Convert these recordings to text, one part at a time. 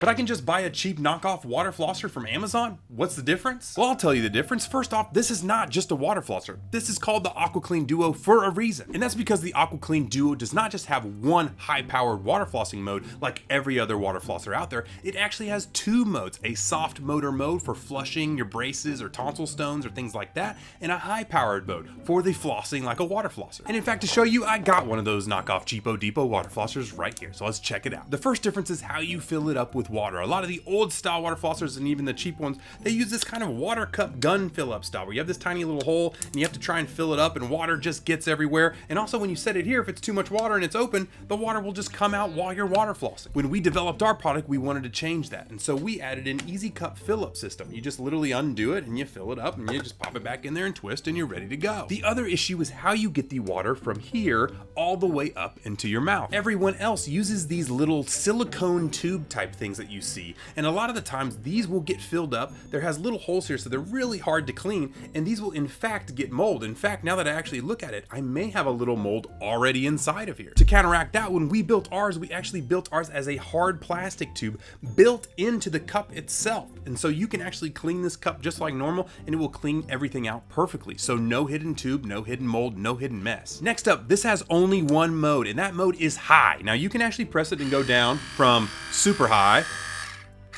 But I can just buy a cheap knockoff water flosser from Amazon? What's the difference? Well, I'll tell you the difference. First off, this is not just a water flosser. This is called the AquaClean Duo for a reason. And that's because the AquaClean Duo does not just have one high-powered water flossing mode like every other water flosser out there. It actually has two modes, a soft motor mode for flushing your braces or tonsil stones or things like that, and a high-powered mode for the flossing like a water flosser. And in fact, to show you, I got one of those knockoff cheapo depot water flossers right here. So let's check it out. The first difference is how you fill it up with water. A lot of the old style water flossers and even the cheap ones, they use this kind of water cup gun fill up style where you have this tiny little hole and you have to try and fill it up and water just gets everywhere. And also when you set it here, if it's too much water and it's open, the water will just come out while you're water flossing. When we developed our product, we wanted to change that. And so we added an easy cup fill up system. You just literally undo it and you fill it up and you just pop it back in there and twist and you're ready to go. The other issue is how you get the water from here all the way up into your mouth. Everyone else uses these little silicone tube type things that you see. And a lot of the times these will get filled up. There has little holes here, so they're really hard to clean. And these will in fact get mold. In fact, now that I actually look at it, I may have a little mold already inside of here. To counteract that, when we built ours, we actually built ours as a hard plastic tube built into the cup itself. And so you can actually clean this cup just like normal and it will clean everything out perfectly. So no hidden tube, no hidden mold, no hidden mess. Next up, this has only one mode and that mode is high. Now you can actually press it and go down from super high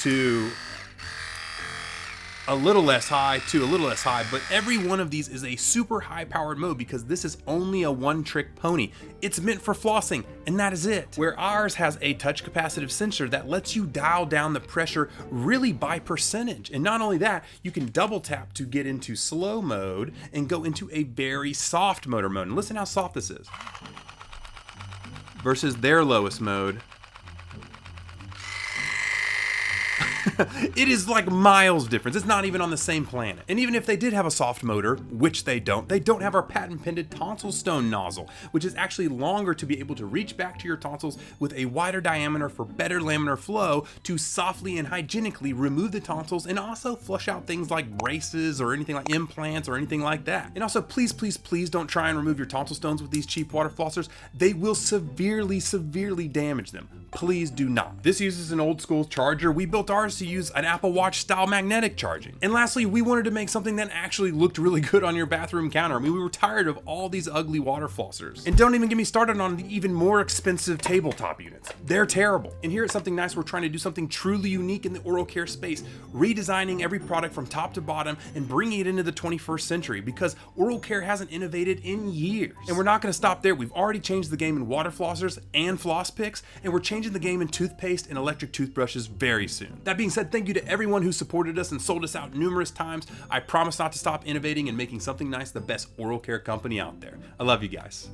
to a little less high to a little less high, but every one of these is a super high powered mode because this is only a one trick pony. It's meant for flossing and that is it. Where ours has a touch capacitive sensor that lets you dial down the pressure really by percentage. And not only that, you can double tap to get into slow mode and go into a very soft motor mode. And listen how soft this is versus their lowest mode. It is like miles difference. It's not even on the same planet. And even if they did have a soft motor, which they don't have our patent pended tonsil stone nozzle, which is actually longer to be able to reach back to your tonsils with a wider diameter for better laminar flow to softly and hygienically remove the tonsils and also flush out things like braces or anything like implants or anything like that. And also please, please, please don't try and remove your tonsil stones with these cheap water flossers. They will severely, severely damage them. Please do not. This uses an old school charger. We built ours to use an Apple Watch style magnetic charging. And lastly, we wanted to make something that actually looked really good on your bathroom counter. I mean, we were tired of all these ugly water flossers. And don't even get me started on the even more expensive tabletop units. They're terrible. And here at Something Nice, we're trying to do something truly unique in the oral care space, redesigning every product from top to bottom and bringing it into the 21st century because oral care hasn't innovated in years. And we're not gonna stop there. We've already changed the game in water flossers and floss picks, and we're changing the game in toothpaste and electric toothbrushes very soon. That being said, thank you to everyone who supported us and sold us out numerous times. I promise not to stop innovating and making Something Nice the best oral care company out there. I love you guys.